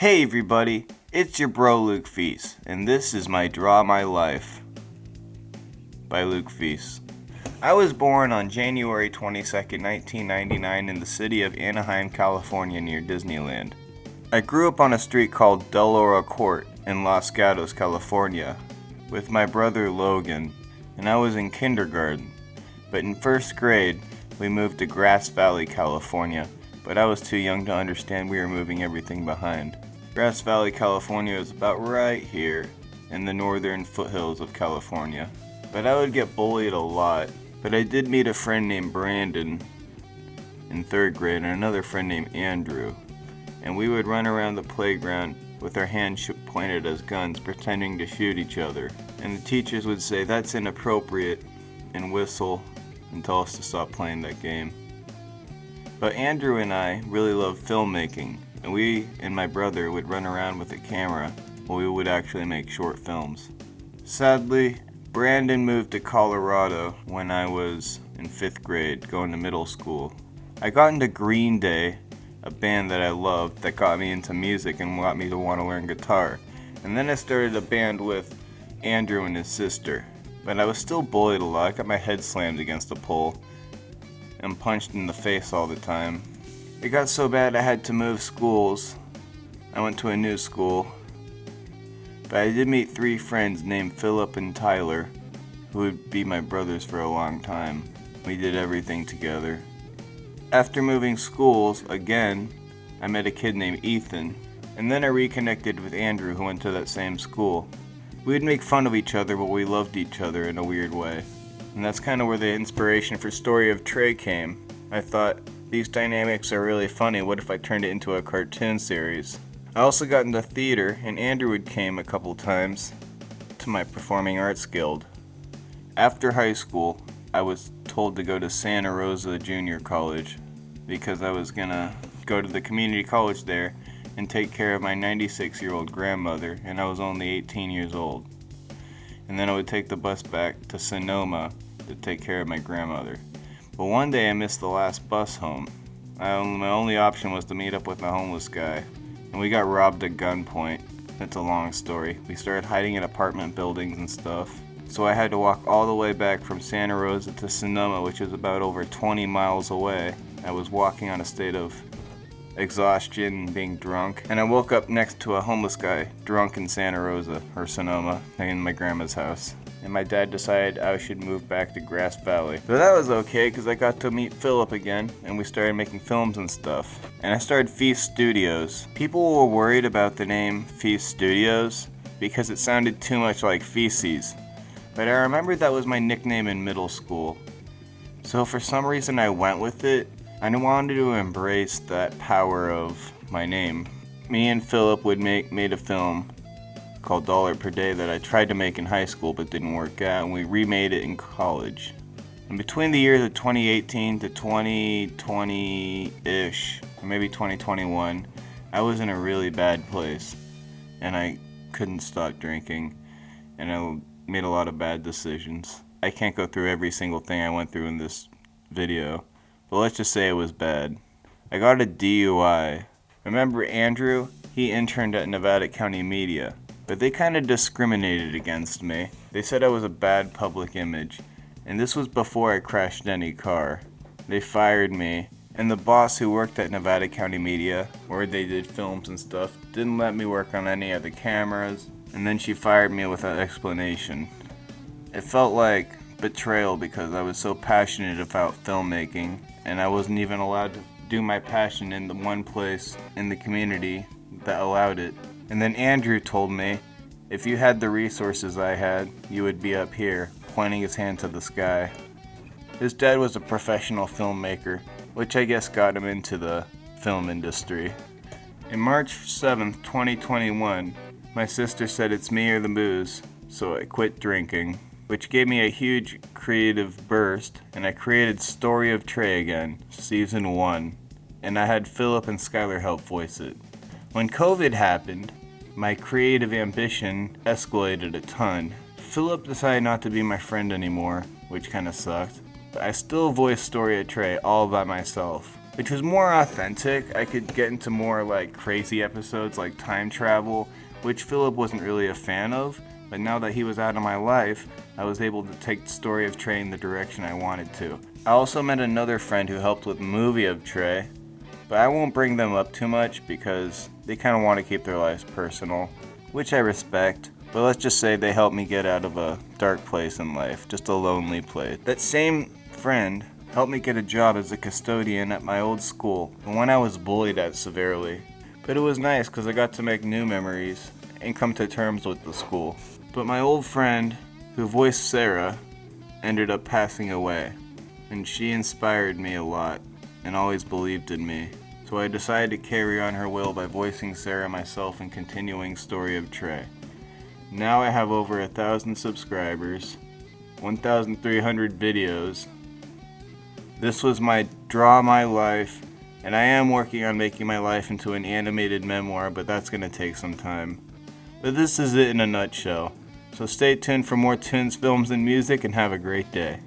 Hey everybody, it's your bro Luke Feece, and this is my Draw My Life by Luke Feece. I was born on January 22nd, 1999 in the city of Anaheim, California near Disneyland. I grew up on a street called Del Oro Court in Los Gatos, California, with my brother Logan, and I was in kindergarten. But in first grade, we moved to Grass Valley, California, but I was too young to understand we were moving everything behind. Grass Valley, California is about right here in the northern foothills of California. But I would get bullied a lot. But I did meet a friend named Brandon in third grade and another friend named Andrew. And we would run around the playground with our hands pointed as guns, pretending to shoot each other. And the teachers would say, "That's inappropriate," and whistle and tell us to stop playing that game. But Andrew and I really loved filmmaking, and we and my brother would run around with a camera while we would actually make short films. Sadly, Brandon moved to Colorado when I was in 5th grade, going to middle school. I got into Green Day, a band that I loved that got me into music and got me to want to learn guitar. And then I started a band with Andrew and his sister. But I was still bullied a lot. I got my head slammed against a pole and punched in the face all the time. It got so bad I had to move schools. I went to a new school. But I did meet 3 friends named Philip and Tyler, who would be my brothers for a long time. We did everything together. After moving schools again, I met a kid named Ethan, and then I reconnected with Andrew, who went to that same school. We would make fun of each other, but we loved each other in a weird way. And that's kind of where the inspiration for Story of Trey came. I thought, these dynamics are really funny, what if I turned it into a cartoon series? I also got into theater, and Andrew came a couple times to my performing arts guild. After high school, I was told to go to Santa Rosa Junior College because I was gonna go to the community college there and take care of my 96-year-old grandmother, and I was only 18 years old. And then I would take the bus back to Sonoma to take care of my grandmother. But one day I missed the last bus home. My only option was to meet up with a homeless guy, and we got robbed at gunpoint. That's a long story. We started hiding in apartment buildings and stuff. So I had to walk all the way back from Santa Rosa to Sonoma, which is about over 20 miles away. I was walking on a state of exhaustion, being drunk, and I woke up next to a homeless guy, drunk in Santa Rosa, or Sonoma, in my grandma's house. And my dad decided I should move back to Grass Valley. But that was okay, because I got to meet Philip again, and we started making films and stuff. And I started Feece Studios. People were worried about the name Feece Studios, because it sounded too much like feces. But I remembered that was my nickname in middle school. So for some reason I went with it. I wanted to embrace that power of my name. Me and Philip made a film called $1 Per Day that I tried to make in high school but didn't work out, and we remade it in college. And between the years of 2018 to 2020-ish, or maybe 2021, I was in a really bad place, and I couldn't stop drinking, and I made a lot of bad decisions. I can't go through every single thing I went through in this video, but let's just say it was bad. I got a DUI. Remember Andrew? He interned at Nevada County Media, but they kind of discriminated against me. They said I was a bad public image, and this was before I crashed any car. They fired me, and the boss who worked at Nevada County Media, where they did films and stuff, didn't let me work on any of the cameras, and then she fired me without explanation. It felt like betrayal because I was so passionate about filmmaking, and I wasn't even allowed to do my passion in the one place in the community that allowed it. And then Andrew told me, if you had the resources I had, you would be up here, pointing his hand to the sky. His dad was a professional filmmaker, which I guess got him into the film industry. In March 7th, 2021, my sister said it's me or the booze, so I quit drinking, which gave me a huge creative burst, and I created Story of Trey again, Season 1, and I had Philip and Skylar help voice it. When COVID happened, my creative ambition escalated a ton. Philip decided not to be my friend anymore, which kind of sucked, but I still voiced Story of Trey all by myself. which was more authentic. I could get into more like crazy episodes like time travel, which Philip wasn't really a fan of, but now that he was out of my life, I was able to take the story of Trey in the direction I wanted to. I also met another friend who helped with the movie of Trey, but I won't bring them up too much because they kind of want to keep their lives personal, which I respect, but let's just say they helped me get out of a dark place in life, just a lonely place. That same friend helped me get a job as a custodian at my old school, the one I was bullied at severely. But it was nice because I got to make new memories and come to terms with the school. But my old friend, who voiced Sarah, ended up passing away, and she inspired me a lot and always believed in me. So I decided to carry on her will by voicing Sarah myself and continuing Story of Trey. Now I have over 1,000 subscribers, 1,300 videos. This was my Draw My Life, and I am working on making my life into an animated memoir, but that's going to take some time. But this is it in a nutshell. So stay tuned for more Toons, films, and music, and have a great day.